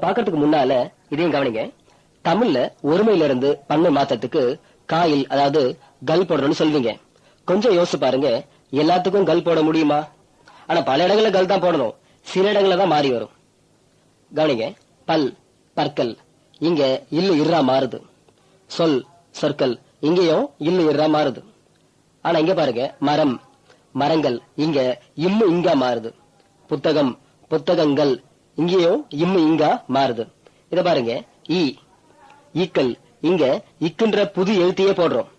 பாக்கிறதுக்கு முன்னால இதையும் கவனிங்க. தமிழ்ல ஒருமையில இருந்து பன்மை மாத்தத்துக்கு காயில் அதாவது கல் போடணும்னு சொல்வீங்க. கொஞ்சம் யோசிச்சு பாருங்க, எல்லாத்துக்கும் கல் போட முடியுமா? ஆனா பல இடங்கள்ல கல் தான் போடணும், சில இடங்கள்ல தான் மாறி வரும். கவனிங்க, பல் பற்கள், இங்க இல்லு இர்ரா மாறுது. சொல் சொற்கள், இங்கேயும் இல்லு இர்ரா மாறுது. ஆனா இங்க பாருங்க, மரம் மரங்கள், இங்க இம்மு இங்கா மாறுது. புத்தகம் புத்தகங்கள், இங்கேயும் இம்மு இங்கா மாறுது. இத பாருங்க, ஈக்கள், இங்க இக்குன்ற புது எழுத்தையே போடுறோம்.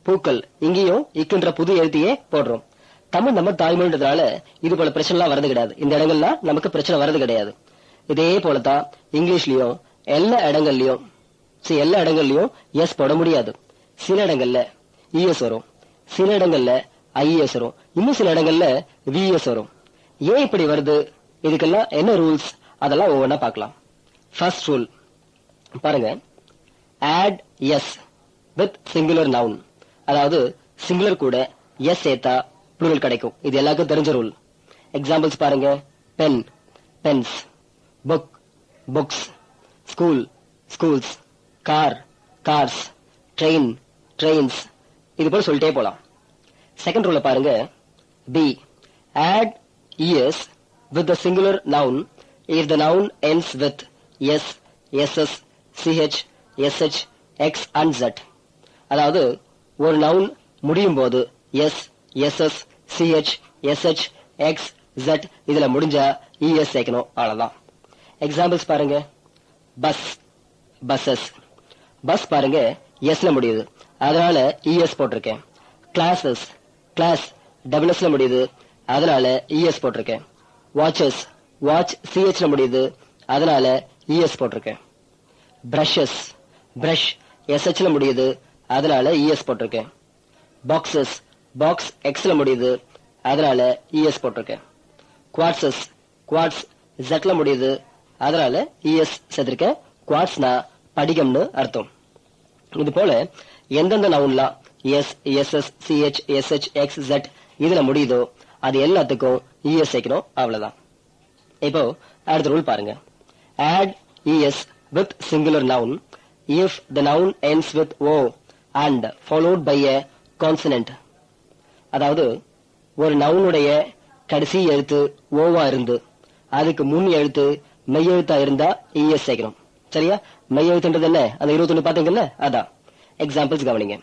பூக்கள், இங்கேயும் இக்குன்ற புது எழுத்தையே போடுறோம். தமிழ் நம்ம தாய்மொழின்றதுனால இது போல பிரச்சனை எல்லாம் வரது கிடையாது. இந்த இடங்கள்லாம் நமக்கு பிரச்சனை வரது கிடையாது. இதே போலதான் இங்கிலீஷ்லயும் எல்லா இடங்கள்லயும் எஸ் போட முடியாது. சில இடங்கள்ல இஎஸ் வரும், சில இடங்கள்ல ஐஎஸ் வரும், இன்னும் சில இடங்கள்ல விஎஸ் வரும். ஏன் இப்படி வருது, இதுக்கெல்லாம் என்ன ரூல்ஸ், அதெல்லாம் ஒவ்வொன்னா பார்க்கலாம். ஃபர்ஸ்ட் ரூல் பாருங்க, add s with singular noun, அதாவது சிங்குலர் கூட எஸ் சேர்த்தா ப்ளூரல் கிடைக்கும். இது எல்லாருக்கும் தெரிஞ்ச ரூல். எக்ஸாம்பிள்ஸ் பாருங்க, pen pens, book books, school schools, car cars, train trains, இது போல சொல்லிட்டே போலாம். செகண்ட் ரூல பாருங்க, B add es with the singular noun if the noun ends with s, ss, ch, sh, x and z. அதாவது ஒரு noun முடியும் போது s, ss, ch, sh, x, z இதுல முடிஞ்சா es சேர்க்கணும், அவ்வளவுதான். எக்ஸாம்பிள்ஸ் பாருங்க, பஸ் பஸ்ஸஸ், பஸ் பாருங்க எஸ்ல முடியுது, அதனால es போட்டிருக்கேன். கிளாஸஸ் கிளாஸ் டபிள்எஸ்ல முடியுது, அதனால es போட்டிருக்கேன். வாட்சஸ் வாட்ச் சிஹெச்ல முடியுது, அதனால es போட்டிருக்கேன். பிரஷஸ் பிரஷ் எஸ்ஹெச்ல முடியுது, அதனால es போட்டிருக்கேன். பாக்ஸஸ் பாக்ஸ் எக்ஸ்ல முடியுது, அதனால es போட்டிருக்கேன். குவாட்ஸஸ் குவாட்ஸ் ஜெட்ல முடியுது, அதனால es சேர்த்திருக்கேன். குவாட்ஸ்னா படிகம்னு அர்த்தம். இது போல எந்தெந்த நவுன்லாம் s, ss, ch, sh, x, z இதுல முடியுதோ அது எல்லாத்துக்கும் es சேர்க்கணும், அவ்வளவுதான். இப்போ அடுத்த ரூல் பாருங்க, add es with singular noun if the noun ends with o and followed by a consonant. அதாவது ஒரு நவுனுடைய கடைசி எழுத்து ஓவா இருந்து அதுக்கு முன் எழுத்து மெய் எழுத்தா இருந்தா es சேர்க்கணும். சரியா? மெய் எழுத்துன்றது என்ன, அந்த 21 பாத்தீங்கல்ல, அதான். எக்ஸாம்பிள்ஸ் கவனிங்க.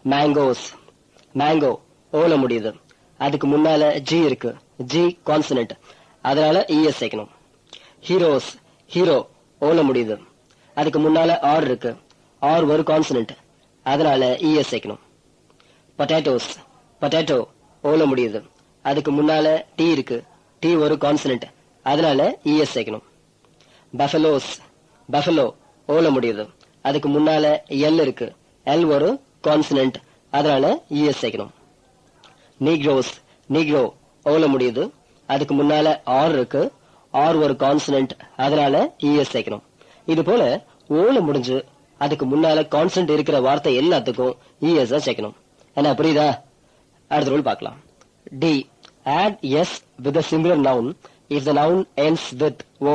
மேங்கோஸ் மேங்கோ ஓல முடியுது, அதுக்கு முன்னால ஜி இருக்கு, ஜி கான்சனன்ட், அதனால es சேர்க்கணும். ஹீரோஸ் ஹீரோ ஓல முடியுது, அதுக்கு முன்னால ஆர் இருக்கு, ஆர் ஒரு கான்சனன்ட், அதனால es சேர்க்கணும். பொட்டேட்டோஸ் பொட்டேட்டோ ஓல முடியுது, அதுக்கு முன்னால டி இருக்கு, டி ஒரு கான்சனன்ட், அதனால es சேர்க்கணும். பஃபலோஸ் பஃபலோ ஓல முடியுது, அதுக்கு முன்னால எல் இருக்கு, எல் ஒரு கான்சனன்ட், அதனால es சேர்க்கணும். நீக்ரோஸ் நீக்ரோ ஓல முடியுது, அதுக்கு முன்னால ஆர் இருக்கு, ஆர் ஒரு கான்சனன்ட், அதனால es சேர்க்கணும். இது போல ஓல முடிஞ்சு அதுக்கு முன்னால கான்சனன்ட் இருக்கிற வார்த்தை எல்லாத்துக்கும் es சேர்க்கணும். என்ன புரியுதா? அடுத்த ரூல் பார்க்கலாம். D add s with a singular noun if the noun ends with o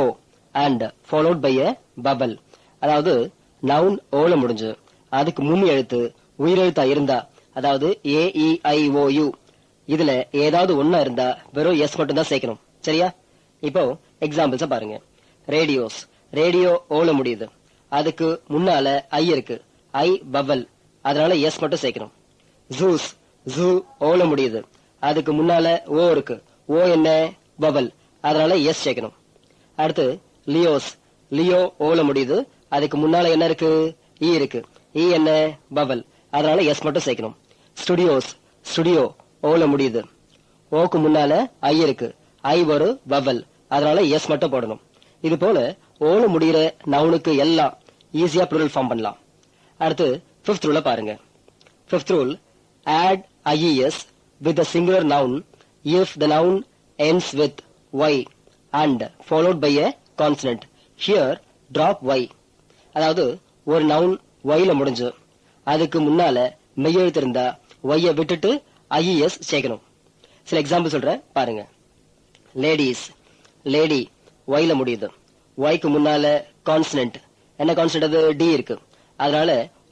and followed by a bubble. அதாவது நவுன் ஓல முடிஞ்சு அதுக்கு முன் எழுத்து உயிரெழுத்தா இருந்தா, அதாவது AEIOU இதுல ஏதாவது ஒன்னா இருந்தா வெறும் எஸ் மட்டும் தான் சேர்க்கணும். சரியா? இப்போ எக்ஸாம்பிள்ஸ பாருங்க. ரேடியோஸ் ரேடியோ ஓல முடியுது, அதுக்கு முன்னால ஐ இருக்கு, ஐ பவல், அதனால எஸ் மட்டும் சேர்க்கணும். ஜூஸ் ஜூ ஓல முடியுது, அதுக்கு முன்னால ஓ இருக்கு, ஓ என்ன பவல், அதனால எஸ் சேர்க்கணும். அடுத்து லியோஸ் லியோ ஓல முடியுது, அதுக்கு முன்னால என்ன இருக்கு, இ இருக்கு, இ என்ன பவல், அதனால எஸ் மட்டும் சேர்க்கணும். ஸ்டுடியோஸ் ஸ்டுடியோ ஓல முடியுது, ஓக்கு முன்னால ஐ இருக்கு, ஐ ஒரு வவல், அதனால எஸ் மட்டும் போடணும். இது போல ஓல முடிகிற நவுனுக்கு எல்லாம் ஈஸியா ப்ளூரல் ஃபார்ம் பண்ணலாம். அடுத்து ஃபிஃப்த் ரூல பாருங்க. Fifth rule, add ies with a singular noun if the noun ends with y and followed by a consonant. Here drop y. அதாவது ஒரு நவுன் yல முடிஞ்சு அதுக்கு முன்னால மெய்யெழுத்து இருந்தா y விட்டுட்டு ies சேர்க்கணும். சில எக்ஸாம்பிள் சொல்றேன் பாருங்க. லேடிஸ் லேடி yல முடியுது, ஒய்க்கு முன்னால கான்ஸ்டன்ட். என்ன கான்ஸ்டன்ட்? அது டி இருக்கு. அதனால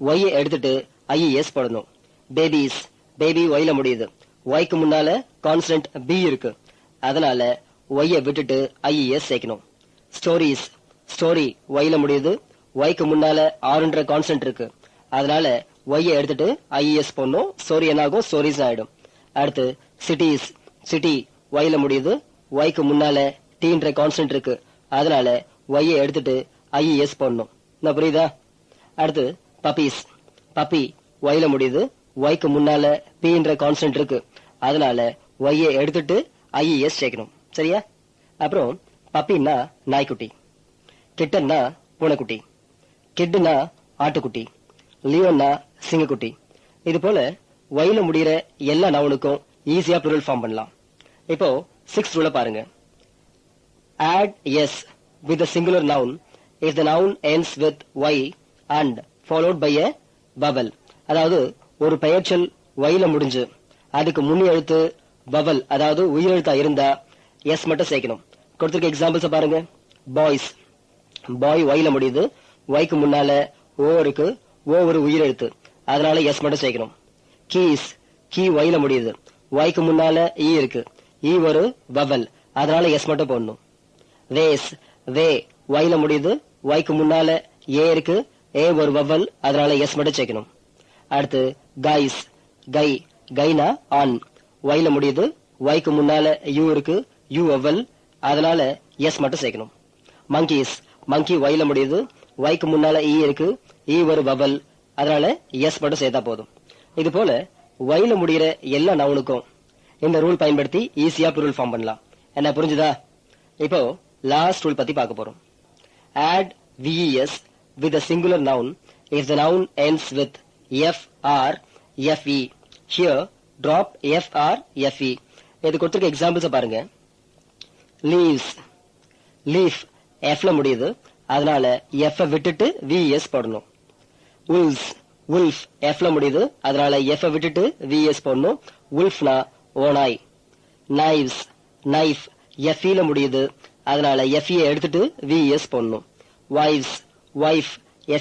ஒய் எடுத்துட்டு ஐஎஸ் போடணும். பேபிஸ், பேபி ஒய்ல முடியுது. ஒய்க்கு முன்னால கான்ஸ்டன்ட் பி இருக்கு. அதனால ஒய்ய விட்டுட்டு ஐஎஸ் சேர்க்கணும். ஸ்டோரிஸ், ஸ்டோரி ஒய்ல முடியுது. ஒய்க்கு முன்னால ஆறுன்ற கான்ஸ்டன்ட் இருக்கு. அதனால ஒய்ய எடுத்துட்டு ஐஎஸ் போடணும். ஸ்டோரி என்ன ஆகும்? ஸ்டோரிஸ் ஆயிடும். அடுத்து சிட்டிஸ், சிட்டி ஒய்ல முடியுது. ஒய்க்கு முன்னால டீன்ற கான்ஸ்டன்ட் இருக்கு. அதனால ஒய்ய எடுத்துட்டு ஐஎஸ் போடணும். என்ன புரியுதா? அடுத்து பப்பீஸ், பப்பி ஒய்ல முடியுது. ஒய்க்கு முன்னால பீன்ற கான்ஸ்டன்ட் இருக்கு. அதனால ஒய்ய எடுத்துட்டு ஐஎஸ் சேர்க்கணும். சரியா? அப்புறம் பப்பின்னா நாய்க்குட்டி, கிட்டன்னா பூனைக்குட்டி, கிட்னா ஆட்டுக்குட்டி, லியோன்னா சிங்கக்குட்டி. இது போல ஒய்ல முடிகிற எல்லா நவுனுக்கும் ஈஸியா ப்ளூரல் ஃபார்ம் பண்ணலாம். இப்போ 6th ரூல பாருங்க. Add s with a singular noun if the noun ends with y and followed by a vowel. அதாவது ஒரு பெயர்ச்சொல் ஒய்ல முடிஞ்சு அதுக்கு முன் எழுத்து வவல், அதாவது உயிரெழுத்தா இருந்தா எஸ் மட்டும் சேர்க்கணும். கொடுத்திருக்க எக்ஸாம்பிள்ஸ் பாருங்க. பாய்ஸ், பாய் ஒய்ல முடியுது. ஒய்க்கு முன்னால ஓ இருக்கு. ஓ ஒரு உயிரெழுத்து. அதனால எஸ் மட்டும் சேர்க்கணும். கீஸ், கீ ஒய்ல முடியுது. ஒய்க்கு முன்னால ஈ இருக்கு. ஈ ஒரு வவல். அதனால எஸ் மட்டும் போடணும். வேஸ், வே ஒய்ல முடியுது. ஒய்க்கு முன்னால ஏ இருக்கு. ஏ ஒரு வவல். அதனால எஸ் மட்டும் சேர்க்கணும். அடுத்து கைஸ், கை, கைனா ஆன் ஒய்ல முடியுது. ஒய்க்கு முன்னால யூ இருக்கு. You vowel. அதனால எஸ் மட்டும் சேர்க்கணும். மங்கீஸ், மங்கி ஒய்ல முடியுது. ஒய்க்கு முன்னால ஈ இருக்கு. ஈ ஒரு வவல். அதனால எஸ் மட்டும் சேர்த்தா போதும். இது போல ஒய்ல முடிகிற எல்லா நவுனுக்கும் இந்த ரூல் பயன்படுத்தி ஈஸியா ப்ளூரல் ஃபார்ம் பண்ணலாம். என்ன புரிஞ்சுதா? இப்போ லாஸ்ட் ரூல் பத்தி பார்க்க போறோம். Add VES with a singular noun if the noun ends with F or FE. Here drop F or FE. இது கொடுத்திருக்க எக்ஸாம்பிள்ஸ் பாருங்க. லீவ்ஸ், லீஃப் Fல முடியுது. அதனால F விட்டுட்டு VES போடணும். wolves, wolf Fல முடியுது. அதனால F விட்டுட்டு VES போடணும். wolfனா ஓநாய். knives, knife FEல முடியுது. அதனால FE எடுத்துட்டு VES போடணும். wives, wife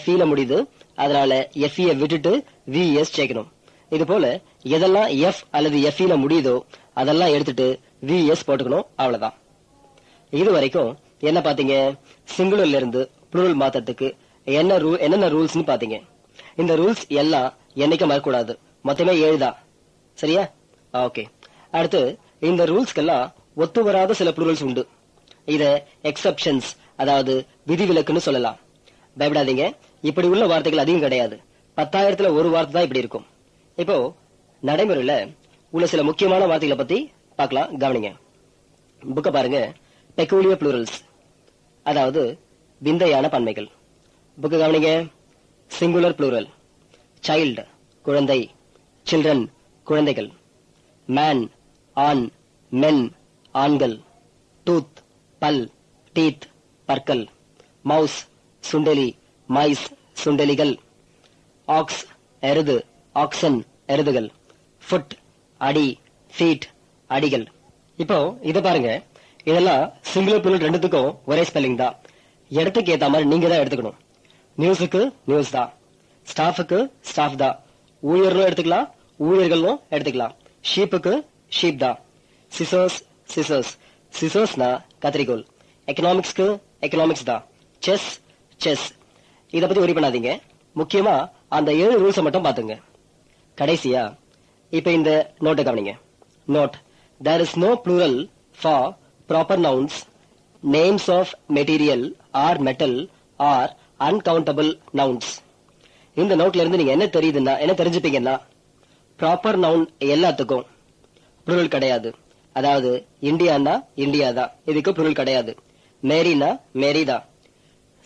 FEல முடியுது. அதனால FE விட்டுட்டு VES சேர்க்கணும். இது போல எதெல்லாம் F அல்லது FEல முடியுதோ அதெல்லாம் எடுத்துட்டு VES போட்டுக்கணும். அவ்வளவுதான். இது வரைக்கும் என்ன பாத்தீங்க? சிங்குலர்ல இருந்து ப்ளூரல் மாத்தறதுக்கு என்னென்ன ரூல்ஸ்னு பாத்தீங்க. இந்த ரூல்ஸ் எல்லாம் என்னைக்கு மறக்கூடாது. மொத்தமே 7 தான். சரியா? ஓகே. அடுத்து இந்த ரூல்ஸ்க்கெல்லாம் ஒத்து வராத சில ப்ளூரல்ஸ் உண்டு. இத எக்ஸெப்ஷன்ஸ், அதாவது விதிவிலக்குன்னு சொல்லலாம். பயப்படாதீங்க, இப்படி உள்ள வார்த்தைகள் அதிகம் கிடையாது. 10,000த்துல ஒரு வார்த்தை தான் இப்படி இருக்கும். இப்போ நடைமுறையில உள்ள சில முக்கியமான வார்த்தைகளை பத்தி பார்க்கலாம். கவனிங்க. புக்க பாருங்க. பெக்கூலியர் ப்ளூரல்ஸ், அதாவது விந்தையான பன்மைகள். புக்க கவனிங்க. Singular plural. சைல்டு குழந்தை, சில்ட்ரன் குழந்தைகள். மேன் ஆண், மென் ஆண்கள். டூத் பல், டீத் பற்கள். மவுஸ் சுண்டெலி, மைஸ் சுண்டெலிகள். ஆக்ஸ் எருது, ஆக்சன் எருதுகள். ஃபுட் அடி, ஃபீட் அடிகள். இப்போ இத பாருங்க. இதெல்லாம் சிங்குலர் ப்ளூரல் ரெண்டுத்துக்கும் ஒரே ஸ்பெல்லிங் தான். இடத்துக்கு ஏத்த மாதிரி நீங்க தான் எடுத்துக்கணும். நியூஸுக்கு நியூஸ் தான். ஸ்டாஃபுக்கு ஸ்டாஃப் தான். ஊழியர்களும் எடுத்துக்கலாம், ஊழியர்களும் எடுத்துக்கலாம். ஷீப்புக்கு ஷீப் தான். சிசர்ஸ் சிசர்ஸ், சிசர்ஸ்னா கத்திரிக்கோல். எக்கனாமிக்ஸ்க்கு எக்கனாமிக்ஸ் தான். Chess chess. இத பத்தி worry பண்ணாதீங்க. முக்கியமா அந்த 7 ரூல்ஸ் மட்டும் பாத்துங்க. கடைசியா இப்ப இந்த நோட்டை கவனிங்க. Note: there is no plural for proper nouns, names of material or metal or uncountable nouns. இந்த நோட்ல இருந்து நீங்க என்ன தெரிஞ்சுப்பீங்கன்னா, ப்ராப்பர் நவுன் எல்லாத்துக்கும் ப்ளூரல் கிடையாது. அதாவது இந்தியானா இந்தியா தான், இதுக்கு ப்ளூரல் கிடையாது. மேரினா மேரி தான்.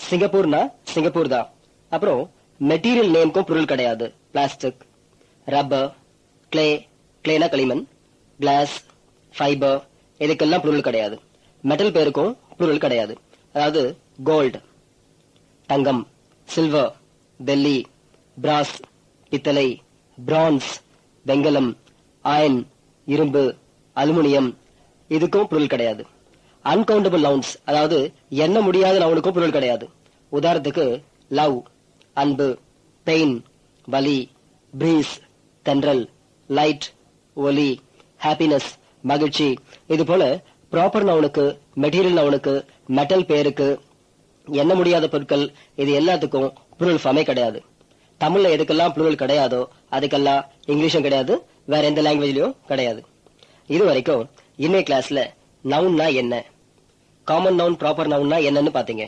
சிங்கப்பூர்னா சிங்கப்பூர் தான். அப்புறம் மெட்டீரியல் நேம்க்கும் ப்ளூரல் கிடையாது. பிளாஸ்டிக், ரப்பர், கிளே, கிளேனா களிமண், கிளாஸ், ஃபைபர், இதுக்கெல்லாம் ப்ளூரல் கிடையாது. மெட்டல் பேருக்கும் ப்ளூரல் கிடையாது. அதாவது கோல்டு தங்கம், சில்வர் வெள்ளி, பிராஸ் பித்தளை, பிரான்ஸ் வெங்கலம், அயன் இரும்பு, அலுமினியம், இதுக்கும் ப்ளூரல் கிடையாது. அன்கவுண்டபிள் நவுன்ஸ், அதாவது எண்ண முடியாத நவுனுக்கும் plural கிடையாது. உதாரணத்துக்கு லவ், அன்பு, பெயின், வலி, பிரீஸ், தென்றல், லைட், ஒலி, ஹாப்பினஸ், மகிழ்ச்சி. இது போல ப்ராப்பர் நவுனுக்கு, மெட்டீரியல் நவுனுக்கு, மெட்டல் பேருக்கு, எண்ண முடியாத பொருட்கள், இது எல்லாத்துக்கும் plural ஃபார்மே கிடையாது. தமிழ்ல எதுக்கெல்லாம் plural கிடையாதோ அதுக்கெல்லாம் இங்கிலீஷும் கிடையாது, வேற எந்த லாங்குவேஜ்லயும் கிடையாது. இது வரைக்கும் இன்னைய கிளாஸ்ல நவுன்னா என்ன, காமன் நவுன், ப்ராப்பர் நவுன்னா என்னன்னு பாத்தீங்க.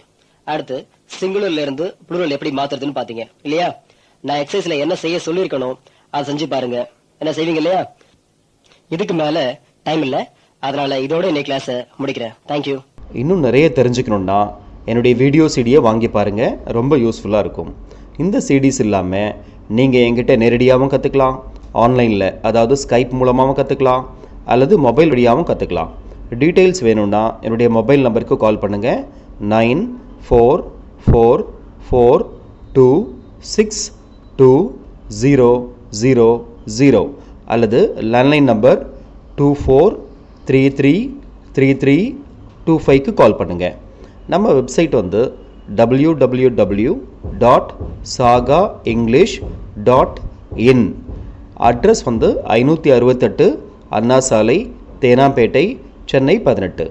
அடுத்து சிங்குலர்ல இருந்து plural எப்படி மாத்துறதுன்னு பாத்தீங்க இல்லையா? நான் எக்ஸசைஸ்ல என்ன செய்ய சொல்லிருக்கணும் அதை செஞ்சு பாருங்க. என்ன செய்வீங்க இல்லையா? இதுக்கு மேல டைம் இல்ல, அதனால இதோட இன்னைக்கு கிளாஸ முடிக்கிறேன். தேங்க்யூ. இன்னும் நிறைய தெரிஞ்சுக்கணும்னா என்னுடைய வீடியோ சிடியை வாங்கி பாருங்கள், ரொம்ப யூஸ்ஃபுல்லாக இருக்கும். இந்த சிடிஸ் இல்லாமல் நீங்கள் என்கிட்ட நேரடியாகவும் கற்றுக்கலாம், ஆன்லைனில் அதாவது ஸ்கைப் மூலமாகவும் கற்றுக்கலாம், அல்லது மொபைல் வழியாகவும் கற்றுக்கலாம். டீட்டெயில்ஸ் வேணும்னா என்னுடைய மொபைல் நம்பருக்கு கால் பண்ணுங்கள். 9444262000 அல்லது லேண்ட்லைன் நம்பர் 24333325க்கு கால் பண்ணுங்கள். நம்ம வெப்சைட் வந்து www.sagaenglish.in. அட்ரஸ் வந்து 568 அண்ணா சாலை, தேனாம்பேட்டை, சென்னை 18.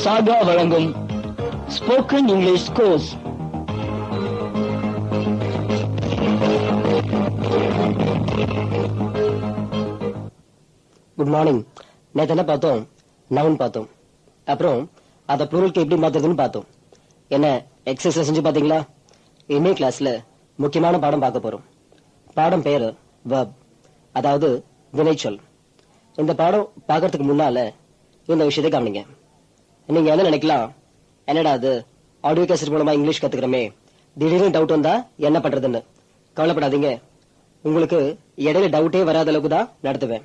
சாகா வழங்கும் spoken English course. Good morning. நேற்று என்ன பார்த்தோம்? நவுன் பார்த்தோம். அப்புறம் அதை ப்ளூரலுக்கு எப்படி மாத்துறதுன்னு பார்த்தோம். என்ன எக்ஸசைஸ் செஞ்சு பாத்தீங்களா? இன்னைக்கு கிளாஸ்ல முக்கியமான பாடம் பார்க்க போறோம். பாடம் பேரு வெர்ப், அதாவது வினைச்சொல். இந்த பாடம் பார்க்கறதுக்கு முன்னால இந்த விஷயத்தை கவனிங்க. நீங்க என்ன நினைக்கலாம், என்னடா அது ஆடியோ கேசட் மூலமா இங்கிலீஷ் கத்துக்கிறோமே, திடீர்னு டவுட் வந்தா என்ன பண்றதுன்னு. கவலைப்படாதீங்க, உங்களுக்கு இடையில டவுட்டே வராத அளவுக்கு தான் நடத்துவேன்.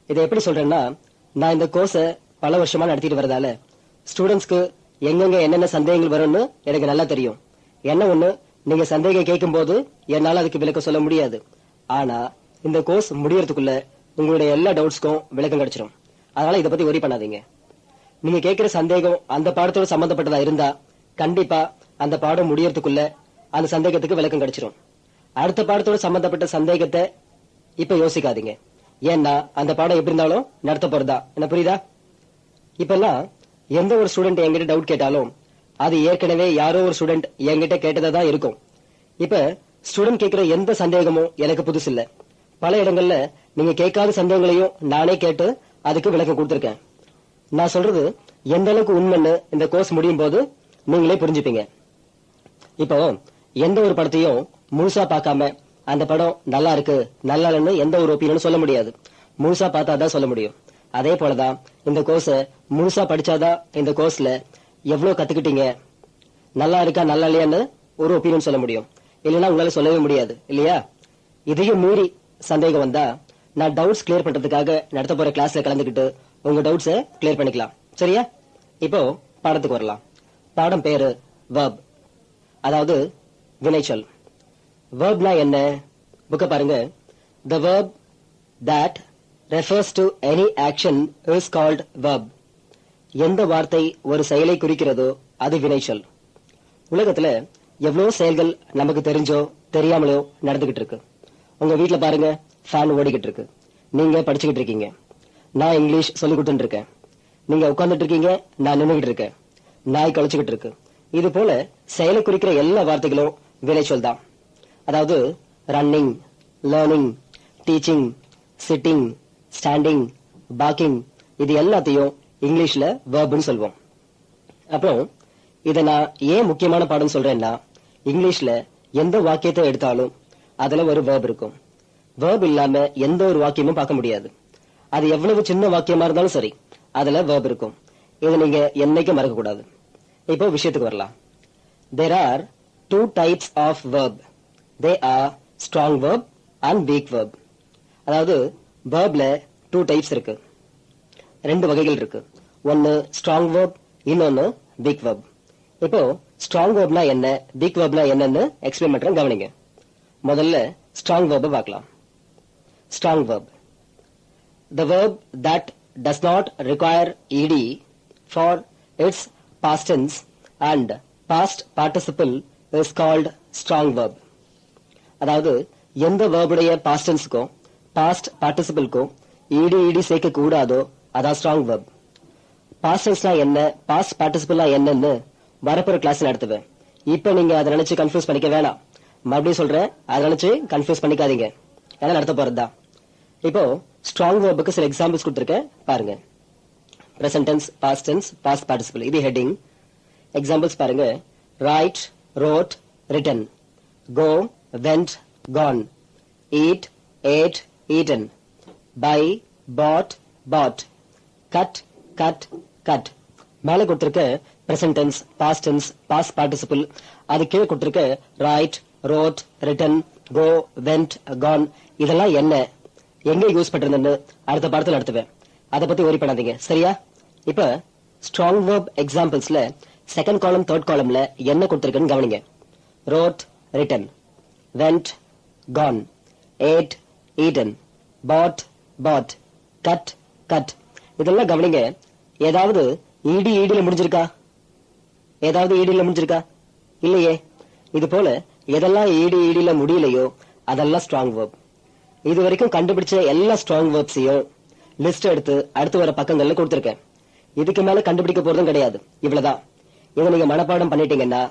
இதை எப்படி சொல்றேன்னா, நான் இந்த கோர்ஸை பல வருஷமா நடத்திட்டு வரதால ஸ்டூடெண்ட்ஸ்க்கு எங்கெங்க என்னென்ன சந்தேகங்கள் வரும்னு எனக்கு நல்லா தெரியும். என்ன ஒண்ணு, நீங்க சந்தேகம் கேட்கும் போது என்னால அதுக்கு விளக்கம் சொல்ல முடியாது. ஆனா இந்த கோர்ஸ் முடியறதுக்குள்ள உங்களுடைய எல்லா டவுட்ஸ்க்கும் விளக்கம் கிடைச்சிடும். அதனால இதை பத்தி ஒரி பண்ணாதீங்க. நீங்க கேட்கிற சந்தேகம் அந்த பாடத்தோட சம்பந்தப்பட்டதா இருந்தா கண்டிப்பா அந்த பாடம் முடியறதுக்குள்ள அந்த சந்தேகத்துக்கு விளக்கம் கிடைச்சிடும். அடுத்த பாடத்தோட சம்பந்தப்பட்ட சந்தேகத்தை இப்ப யோசிக்காதீங்க. ஏன்னா அந்த பாடம் எப்படி இருந்தாலும் நடத்த போறதா. என்ன புரியுதா? இப்ப எல்லாம் எந்த ஒரு ஸ்டூடெண்ட் என்கிட்ட டவுட் கேட்டாலும் அது ஏற்கனவே யாரோ ஒரு ஸ்டூடெண்ட் என்கிட்ட கேட்டதா தான் இருக்கும். இப்ப ஸ்டூடெண்ட் கேட்கிற எந்த சந்தேகமும் எனக்கு புதுசு இல்ல. பல இடங்கள்ல நீங்க கேட்காத சந்தேகங்களையும் நானே கேட்டு அதுக்கு விளக்கம் கொடுத்திருக்கேன். நான் சொல்றது எந்த அளவுக்கு உண்மைன்னு இந்த கோர்ஸ் முடியும் போது நீங்களே புரிஞ்சுப்பீங்க. இப்போ எந்த ஒரு படத்தையும் முழுசா பார்க்காம அந்த படம் நல்லா இருக்கு நல்லா இல்லைன்னு எந்த ஒரு ஒப்பீனியனும் சொல்ல முடியாது. முழுசா பார்த்தாதான் சொல்ல முடியும். அதே போலதான் இந்த கோர்ஸ முழுசா படிச்சாதான் இந்த கோர்ஸ்ல எவ்வளவு கத்துக்கிட்டீங்க, நல்லா இருக்கா நல்லா இல்லையான்னு ஒரு ஒப்பீனியன் சொல்ல முடியும். இல்லைன்னா உங்களால சொல்லவே முடியாது இல்லையா? இதையும் மீறி சந்தேகம் வந்தா நான் டவுட்ஸ் கிளியர் பண்றதுக்காக நடத்த போற கிளாஸ்ல கலந்துக்கிட்டு உங்க டவுட்ஸை கிளியர் பண்ணிக்கலாம். சரியா? இப்போ பாடத்துக்கு வரலாம். பாடம் பேரு வெர்ப், அதாவது வினைச்சொல். வெர்ப்னா என்ன? புக்க பாருங்க. The verb that refers to any action is called verb. எந்த வார்த்தை ஒரு செயலை குறிக்கிறதோ அது வினைச்சொல். உலகத்துல எவ்வளவு செயல்கள் நமக்கு தெரிஞ்சோ தெரியாமலோ நடந்துகிட்டு இருக்கு. உங்க வீட்டுல பாருங்க, ஃபேன் ஓடிக்கிட்டு இருக்கு, நீங்க படிச்சுக்கிட்டு இருக்கீங்க, நான் இங்கிலீஷ் சொல்லி கொடுத்துட்டு இருக்கேன், நீங்க உட்கார்ந்துட்டு இருக்கீங்க, நான் நின்றுகிட்டு இருக்கேன், நாய் கழிச்சுக்கிட்டு இருக்கு. இது போல செயலை குறிக்கிற எல்லா வார்த்தைகளும் வினைச்சொல் தான். அதாவது running, learning, teaching, sitting, standing, packing, இது எல்லாத்தையும் இங்கிலீஷ்ல வெர்ப்னு சொல்வோம். அப்புறம் இதை நான் ஏன் முக்கியமான பாடம் சொல்றேன்னா, இங்கிலீஷ்ல எந்த வாக்கியத்தை எடுத்தாலும் அதுல ஒரு வெர்ப் இருக்கும். வெர்ப் இல்லாம எந்த ஒரு வாக்கியமும் பார்க்க முடியாது. அது எவ்வளவு சின்ன வாக்கியமா இருந்தாலும் சரி, அதுல வெர்ப் இருக்கும். இதை நீங்க என்னைக்கும் மறக்க கூடாது. இப்போ விஷயத்துக்கு வரலாம். There are two types of verb. they are strong verb and weak verb. அதாவது verbல 2 types இருக்கு, ரெண்டு வகைகள் இருக்கு. ஒன்னு strong verb, இன்னொன்னு weak verb. இப்போ strong verbனா என்ன, weak verbனா என்னன்னு எக்ஸ்பிளைன் பண்றேன், கவனிங்க. முதல்ல strong verb பார்க்கலாம். strong verb, the verb that does not require ed for its past tense and past participle is called strong verb. அதாவது எந்த verb-உடைய past tense-க்கும் past participle-க்கும் ed சேர்க்க கூடாதோ அதான் strong verb. past tense-னா என்ன, past participle-னா என்னன்னு வரப்போற கிளாஸ்ல நடத்துவேன். இப்ப நீங்க அதை நினைச்சு கன்ஃபியூஸ் பண்ணிக்க வேணாம். மறுபடியும் சொல்றேன், அதை நினைச்சு கன்ஃபியூஸ் பண்ணிக்காதீங்க, ஏன்னா நடத்த போறதுதான். இப்போ ஸ்ட்ராங் வேர்புக்கு சில எக்ஸாம்பிள்ஸ் கொடுத்திருக்கேன், பாருங்க. Present tense, past tense, past participle, இது ஹெட்டிங். எக்ஸாம்பிள்ஸ் பாருங்க. Write, wrote, written. Go, went, gone. Eat, ate, eaten. Buy, bought, bought. Cut, cut, cut. மேல கொடுத்திருக்க present tense, past tense, past participle, அது கீழே கொடுத்திருக்க write, wrote, written, go, went, gone, இதெல்லாம் என்ன, எங்க யூஸ் பண்றதுன்னு அடுத்த பாடத்தில் நடத்துவேன். அதை பத்தி worry பண்ணாதீங்க, சரியா? இப்ப ஸ்ட்ராங் வேர்ப் எக்ஸாம்பிள்ஸ்ல செகண்ட் காலம், தேர்ட் காலம்ல என்ன கொடுத்திருக்குன்னு கவனிங்க. Rode, ridden. Went, gone. Ate, eaten. Bought, bought. Cut, cut. இதெல்லாம் கவனிங்க. ஏதாவது ஈடில முடிஞ்சிருக்கா? ஏதாவது ஈடில முடிஞ்சிருக்கா? இல்லையே. இது போல எதெல்லாம் ஈடில முடியலையோ அதெல்லாம் ஸ்ட்ராங் வேர்ப். இது வரைக்கும் கண்டுபிடிச்ச எல்லா ஸ்ட்ராங் வேர்ப்ஸையும் லிஸ்ட் எடுத்து அடுத்து வர பக்கங்கள்ல கொடுத்திருக்கேன். இதுக்கு மேல கண்டுபிடிக்க போறதும் கிடையாது, இவ்வளவுதான். இதை நீங்க மனப்பாடம் பண்ணிட்டீங்கன்னா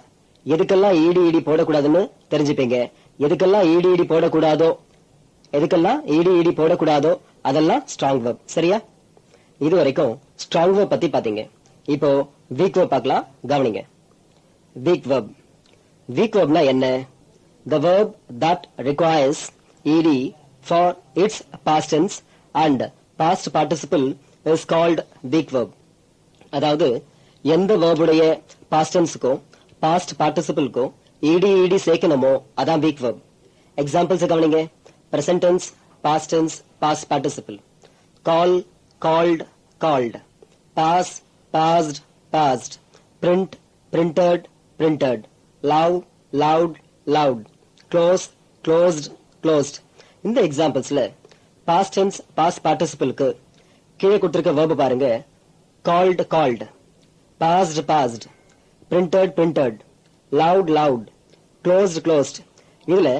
எதுக்கெல்லாம் ஈடி போடக்கூடாதுன்னு தெரிஞ்சுப்பீங்க. எதுக்கெல்லாம் ஈடி போடக்கூடாதோ அதெல்லாம் ஸ்ட்ராங் வேர்ப், சரியா? இது வரைக்கும் ஸ்ட்ராங் வேர்ப் பத்தி பாத்தீங்க. இப்போ வீக் வேர்ப் பார்க்கலாம், கவனிங்க. Week verb. வீக் வேர்ப்னா என்ன? The verb that requires ed for its past tense and past participle is called weak verb. அதாவது எந்த verb-உடைய past tense-க்கும் past participle-க்கும் ed சேர்க்கணுமோ அதான் weak verb. Examples கவனிங்க. present tense, past tense, past participle. call, called, called. pass, passed, passed. print, printed, printed. love, loud, loud. close, closed, closed. இந்த எக்ஸாம்பிள்ஸ்ல past tense, past participle-க்கு கீழே கொடுத்திருக்க verb பாருங்க. called, called. passed, passed. printed, printed. loud, loud. closed, closed. இதுல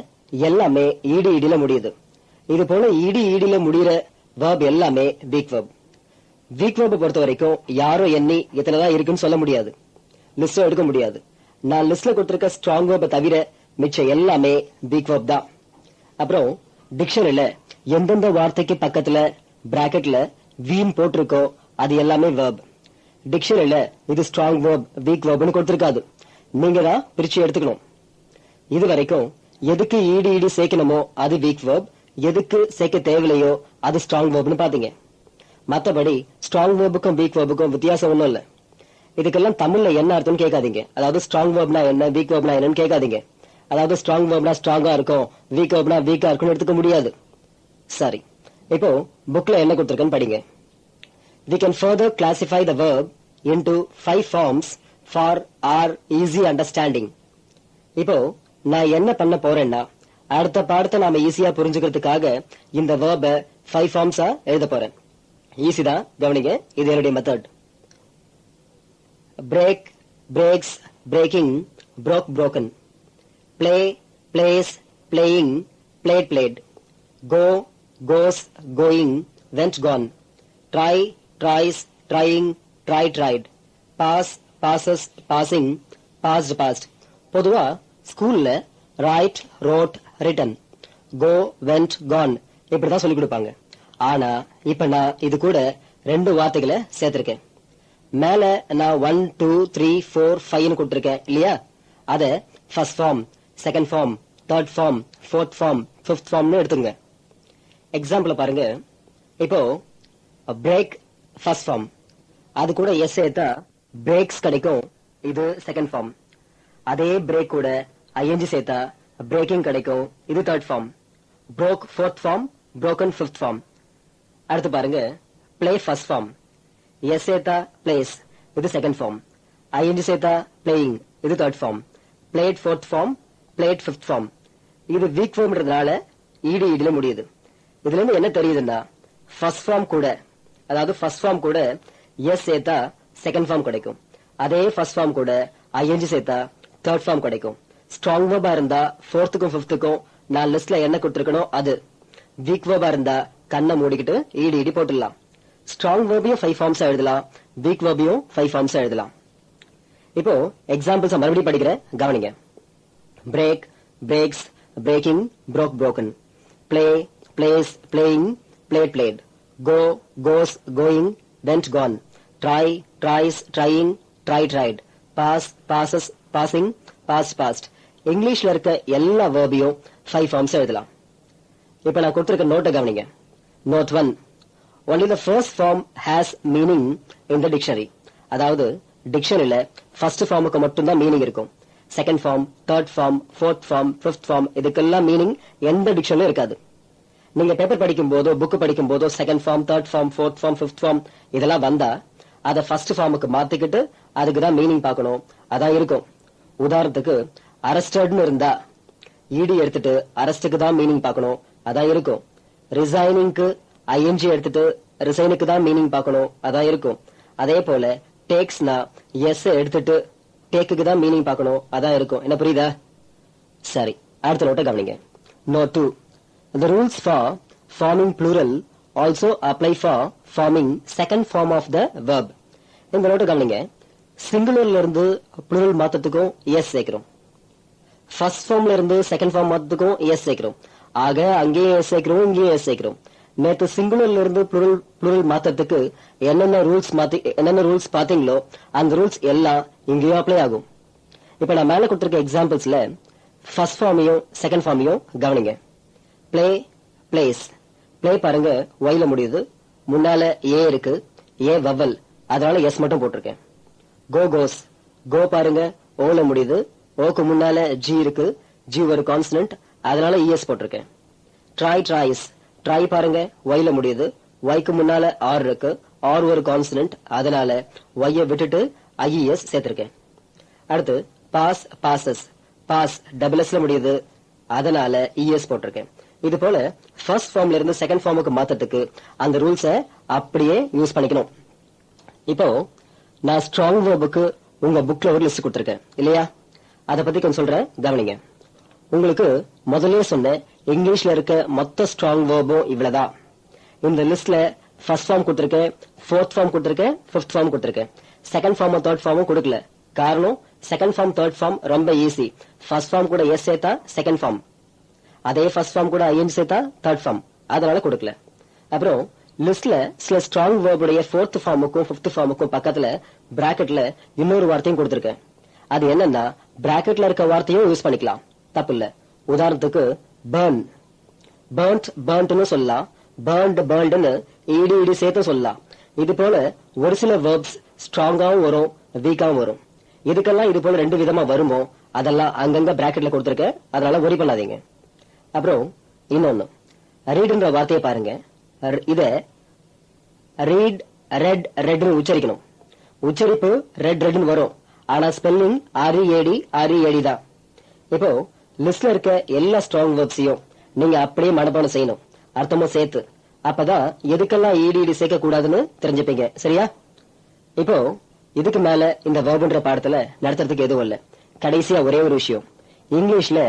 எல்லாமே ed-ல முடியுது. இது போல ed-ல முடிகிற verb எல்லாமே weak verb. weak verb பொறுத்த வரைக்கும் யாரோ எண்ணி எத்தனைதான் இருக்குன்னு சொல்ல முடியாது, லிஸ்ட் எடுக்க முடியாது. நான் லிஸ்ட்ல கொடுத்திருக்க ஸ்ட்ராங் verb தவிர மிச்ச எல்லாமே weak verb தான். அப்புறம் டிக்ஷனரியில எந்தெந்த வார்த்தைக்கு பக்கத்துல பிராக்கெட்ல வீன் போட்டிருக்கோ அது எல்லாமே verb. டிக்ஷனரியில இது ஸ்ட்ராங் verb, weak verbனு கொடுத்திருக்காது, நீங்க தான் பிரிச்சு எடுத்துக்கணும். இது வரைக்கும் எதுக்கு ed சேர்க்கணுமோ அது weak verb, எதுக்கு சேர்க்க தேவையில்லையோ அது ஸ்ட்ராங் verbனு பாத்தீங்க. மத்தபடி ஸ்ட்ராங் verbுக்கும் weak verbுக்கும் வித்தியாசம் ஒண்ணும் இல்ல. இதுக்கெல்லாம் தமிழ்ல என்ன அர்த்தம்னு கேட்காதீங்க. அதாவது ஸ்ட்ராங் verbனா என்ன, weak verbனா என்னன்னு கேட்காதீங்க. அதாவது ஸ்ட்ராங் verbனா ஸ்ட்ராங்கா இருக்கும், வீக் verbனா வீக்கா இருக்கும்னு எடுத்துக்க முடியாது. சரி, இப்போ புக்ல என்ன கொடுத்திருக்கேன்னு படிங்க. We can further classify the verb into 5 forms for our easy understanding. இப்போ நான் என்ன பண்ண போறேன்னா அடுத்த பாடத்தை நாம ஈஸியா புரிஞ்சுக்கிறதுக்காக இந்த verb 5 ஃபார்ம்ஸா எழுத போறேன். ஈஸி தான், கவனிங்க. இது என்னுடைய method. break, breaks, breaking, broke, broken. play, plays, playing, played, played. go, goes, going, went, gone. try, tries, trying, tried, tried. pass, passes, passing, passed, passed. பொதுவா ஸ்கூல்ல right, wrote, written, go, went, Khan இப்படிதான் சொல்லி கொடுப்பாங்க. ஆனா இப்ப நான் இது கூட 2 வார்த்தைகளை சேர்த்திருக்கேன். மேல நான் 1, 2, 3, 4, 5 கொடுத்திருக்கேன் இல்லையா? அத first form, second form, third form, fourth form, fifth ஃபார்ம்னு எடுத்துங்க. எக்ஸாம்பிள் பாருங்க. இப்போ பிரேக் ஃபர்ஸ்ட் ஃபார்ம், அது கூட எஸ் சேர்த்தா பிரேக்ஸ் கிடைக்கும், இது செகண்ட் ஃபார்ம். அதே பிரேக் கூட ஐஎன்ஜி சேர்த்தா breaking கிடைக்கும். இது third form. broke fourth form, broken fifth form. அடுத்து பாருங்க, play first form. yes சேர்த்தா plays, இது second form. ing சேர்த்தா playing, இது third form. played fourth form, played fifth form. இது weak formன்றதுனால ed முடியுது. இதுல இருந்து என்ன தெரியுதுன்னா, first form கூட, அதாவது first form கூட yes சேர்த்தா second form கிடைக்கும். அதே first form கூட ing சேர்த்தா third form கிடைக்கும். strong verb இருந்தா fourthக்கும் fifthக்கும் நான் லிஸ்ட்ல என்ன கொடுத்திருக்கணும் அது. weak verb இருந்தா கண்ணை மூடிக்கிட்டு ed போட்டுடலாம். strong verbையும் 5 forms எழுதலாம், weak verbையும் 5 forms எழுதலாம். இப்போ எக்ஸாம்பிள்ஸ் மறுபடியும் படிக்கிறேன், கவனிங்க. break, breaks, breaking, broke, broken. play, plays, playing, played, played. go, goes, going, went, gone. try, tries, trying, tried, tried. pass, passes, passing, past, past. இங்கிலீஷ்ல இருக்க எல்லா வேர்பையும் 5 ஃபார்ம்ஸ் எழுதலாம். இப்ப நான் கொடுத்திருக்க நோட்டை கவனிங்க. note 1. only the first form has meaning in the dictionary. அதாவது டிக்ஷனரியில ஃபர்ஸ்ட் ஃபார்முக்கு மட்டும் தான் மீனிங் இருக்கும். Second form, third form, fourth form, fifth form இதுக்கெல்லாம் மீனிங் எந்த டிக்ஷனரியும் இருக்காது. நீங்க பேப்பர் படிக்கும் போதோ புக் படிக்கும் போதோ second form, third form, fourth form, fifth form இதெல்லாம் வந்தா அதை ஃபர்ஸ்ட் ஃபார்முக்கு மாத்திக்கிட்டு அதுக்கு தான் மீனிங் பார்க்கணும். அதான் இருக்கும். உதாரணத்துக்கு அரஸ்டட்னு இருந்தா ed எடுத்துட்டு அரஸ்டுக்கு தான் மீனிங் பார்க்கணும். அதான் இருக்கும். ரிசைனிங்க்கு ing எடுத்துட்டு ரிசைனுக்கு தான் மீனிங் பார்க்கணும். அதான் இருக்கும். அதே போல டேக்ஸ்னா எஸ் எடுத்துட்டு டேக்குக்கு தான் மீனிங் பார்க்கணும். அதான் இருக்கும். என்ன புரியுதா? சரி, அடுத்த நோட்டை கவனிங்க. note 2. the rules for forming plural also apply for forming second form of the verb. இந்த நோட்டை கவனிங்க. சிங்குலர்ல இருந்து plural மாத்தத்துக்கும் எஸ் சேர்க்கிறோம். ஃபர்ஸ்ட் ஃபார்ம்ல இருந்து செகண்ட் ஃபார்ம் மாத்தத்துக்கும் எஸ் சேர்க்கிறோம். ஆக அங்கேயும் எஸ் சேர்க்கிறோம், இங்கேயும் எஸ் சேர்க்கிறோம். நேற்று சிங்குலர்ல இருந்து plural மாத்தத்துக்கு என்னென்ன ரூல்ஸ் பாத்தீங்களோ அந்த ரூல்ஸ் எல்லாம் இங்கேயும் அப்ளை ஆகும். இப்ப நான் மேல கொடுத்திருக்க எக்ஸாம்பிள்ஸ்ல ஃபர்ஸ்ட் ஃபார்மையும் செகண்ட் ஃபார்மையும் கவனிங்க. play, plays. play பாருங்க ஒய்ல முடியுது, முன்னால ஏ இருக்கு, ஏ வவல், அதனால எஸ் மட்டும் போட்டிருக்கேன். go, goes. go பாருங்க ஓல முடியுது, ஓக்கு முன்னால ஜி இருக்கு, ஜி ஒரு கான்ஸ்டன்ட், அதனால இஎஸ் போட்டிருக்கேன். try, tries. try பாருங்க ஒய்ல முடியுது, ஒய்க்கு முன்னால ஆர் இருக்கு, ஆர் ஒரு கான்ஸ்டன்ட், அதனால ஒய்ய விட்டுட்டு ஐஎஸ் சேர்த்திருக்கேன். அடுத்து பாஸ், passes. பாஸ் டபுள் எஸ்ல முடியுது, அதனால இஎஸ் போட்டிருக்கேன். இது போல ஃபர்ஸ்ட் ஃபார்ம்ல இருந்து செகண்ட் ஃபார்முக்கு மாத்தத்துக்கு அந்த ரூல்ஸ அப்படியே யூஸ் பண்ணிக்கணும். இப்போ நான் ஸ்ட்ராங் வேர்புக்கு உங்க புக்ல ஒரு லிஸ்ட் கொடுத்திருக்கேன் இல்லையா? அத பத்தி கொஞ்சம் சொல்றேன், கவனிங்க. உங்களுக்கு முதல்லயே சொன்னேன், இங்கிலீஷ்ல இருக்க மொத்த ஸ்ட்ராங் வேர்பும் இவ்வளவுதான். இந்த லிஸ்ட்ல ஃபர்ஸ்ட் ஃபார்ம் கொடுத்திருக்கேன், ஃபோர்த் ஃபார்ம் கொடுத்திருக்கேன், ஃபிஃப்த் ஃபார்ம் கொடுத்திருக்கேன். செகண்ட் ஃபார்மும் தேர்ட் ஃபார்மும் கொடுக்கல. காரணம், செகண்ட் ஃபார்ம் தேர்ட் ஃபார்ம் ரொம்ப ஈஸி. ஃபர்ஸ்ட் ஃபார்ம் கூட எஸ் சேர்த்தா செகண்ட் ஃபார்ம், அதே ஃபர்ஸ்ட் ஃபார்ம் கூட ஐஎன் சேர்த்தா தேர்ட் ஃபார்ம், அதனால கொடுக்கல. அப்புறம் லிஸ்ட்ல சில ஸ்ட்ராங் வேர்புடைய ஃபோர்த் ஃபார்முக்கும் ஃபிஃப்த் ஃபார்முக்கும் பக்கத்துல பிராக்கெட்ல இன்னொரு வார்த்தையும் கொடுத்திருக்கேன். அது என்னன்னா, பிராக்கெட்ல இருக்க வார்த்தையும் யூஸ் பண்ணிக்கலாம், தப்பு இல்ல. உதாரணத்துக்கு burn, burnt, burntனு சொல்லலாம், burned, burnedனு ed சேர்த்து சொல்லலாம். இது போல ஒரு சில verbs ஸ்ட்ராங்காவும் வரும், வீக்காவும் வரும். இதுக்கெல்லாம் இது போல ரெண்டு விதமா வருமோ அதெல்லாம் அங்கங்க பிராக்கெட்ல கொடுத்திருக்கேன், அதனால worry பண்ணாதீங்க. அப்புறம் இன்னொன்னு, ரீட்ன்ற வார்த்தையை பாருங்க. இத ரீட், ரெட், ரெட்னு உச்சரிக்கணும். உச்சரிப்பு ரெட் ரெட்னு வரும், ஆனா ஸ்பெல்லிங் READ தான். இப்போ லிஸ்ட்ல இருக்க எல்லா ஸ்ட்ராங் வேர்ப்ஸையும் நீங்க அப்படியே மனப்பாடம் செய்யணும், அர்த்தமும் சேர்த்து. அப்பதான் எதுக்கெல்லாம் ED சேர்க்க கூடாதுன்னு தெரிஞ்சுப்பீங்க, சரியா? இப்போ இதுக்கு மேல இந்த வேர்புன்ற பாடத்துல நடத்துறதுக்கு எதுவும் இல்ல. கடைசியா ஒரே ஒரு விஷயம், இங்கிலீஷ்ல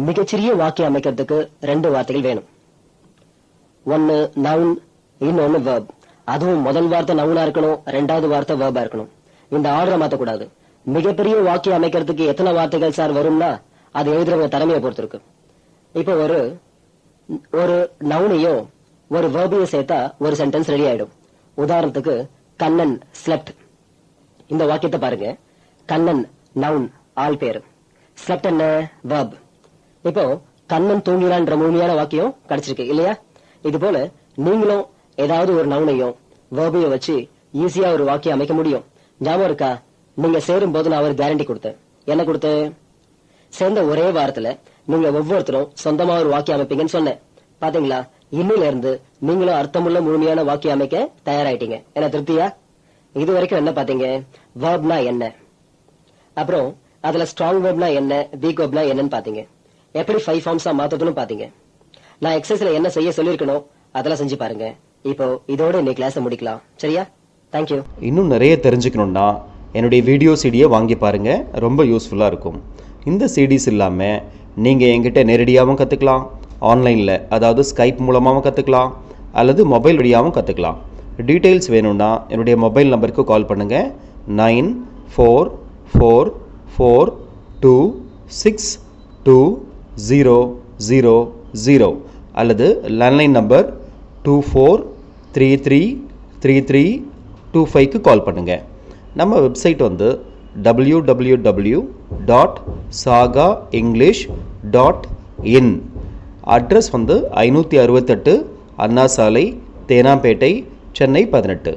மிகச்சிறிய வாக்கியம் அமைக்கிறதுக்கு ரெண்டு வார்த்தைகள் வேணும். ஒன்னு நவுன், இன்னொன்னு வேர்ப். அதுவும் முதல் வார்த்தை நவுனா இருக்கணும், ரெண்டாவது வார்த்தை வேர்பா இருக்கணும். இந்த ஆர்டரை மாத்தக்கூடாது. மிகப்பெரிய வாக்கியம் அமைக்கிறதுக்கு எத்தனை வார்த்தைகள் சார் வரும்னா அது எழுதுறவங்க திறமையை பொறுத்து இருக்கு. இப்போ ஒரு நவுனையும் ஒரு வேர்பையும் சேர்த்தா ஒரு சென்டென்ஸ் ரெடி ஆயிடும். உதாரணத்துக்கு கண்ணன் ஸ்லெப்ட். இந்த வாக்கியத்தை பாருங்க. கண்ணன் நவுன், ஆள் பேரு. ஸ்லெப்ட் என்ன? வேர்ப். இப்போ கண்ணன் தூங்கினான்ற முழுமையான வாக்கியம் கிடைச்சிருக்கு இல்லையா? இது போல நீங்களும் ஏதாவது ஒரு நவுனையும் வேர்பையும் வச்சு ஈஸியா ஒரு வாக்கியம் அமைக்க முடியும். ஞாபகம் இருக்கா? நீங்க சேரும் போது நான் ஒரு கேரண்டி கொடுத்தேன். என்ன கொடுத்தேன்? சேர்ந்த ஒரே வாரத்துல நீங்க ஒவ்வொருத்தரும் சொந்தமா ஒரு வாக்கியம் அமைப்பீங்கன்னு சொன்னேன். பாத்தீங்களா, இன்னில இருந்து நீங்களும் அர்த்தமுள்ள முழுமையான வாக்கியம் அமைக்க தயாராயிட்டீங்க. என்ன திருப்தியா? இது வரைக்கும் என்ன பாத்தீங்க? வேர்ப்னா என்ன, அப்புறம் அதுல ஸ்ட்ராங் வேர்ப்னா என்ன, வீக் வேர்ப்னா என்னன்னு பாத்தீங்க. எப்படி 5 ஃபார்ம்ஸா மாத்ததுன்னு பாத்தீங்க. நான் எக்ஸசைஸ்ல என்ன செய்ய சொல்லிருக்கணும் அதெல்லாம் செஞ்சு பாருங்க. இப்போ இதோட இன்னைக்கு கிளாஸ் முடிக்கலாம். சரியா? தேங்க்யூ. இன்னும் நிறைய தெரிஞ்சுக்கணுன்னா என்னுடைய வீடியோ சிடியை வாங்கி பாருங்கள், ரொம்ப யூஸ்ஃபுல்லாக இருக்கும். இந்த சிடிஸ் இல்லாமல் நீங்கள் என்கிட்ட நேரடியாகவும் கற்றுக்கலாம், ஆன்லைனில் அதாவது ஸ்கைப் மூலமாகவும் கற்றுக்கலாம், அல்லது மொபைல் வழியாகவும் கற்றுக்கலாம். டீட்டெயில்ஸ் வேணும்னா என்னுடைய மொபைல் நம்பருக்கு கால் பண்ணுங்கள். 9444262000 அல்லது லேண்ட்லைன் நம்பர் 24333325க்கு கால் பண்ணுங்கள். நம்ம வெப்சைட் வந்து www.sagaenglish.in. அட்ரஸ் வந்து 568 அண்ணா சாலை, தேனாம்பேட்டை, சென்னை 18.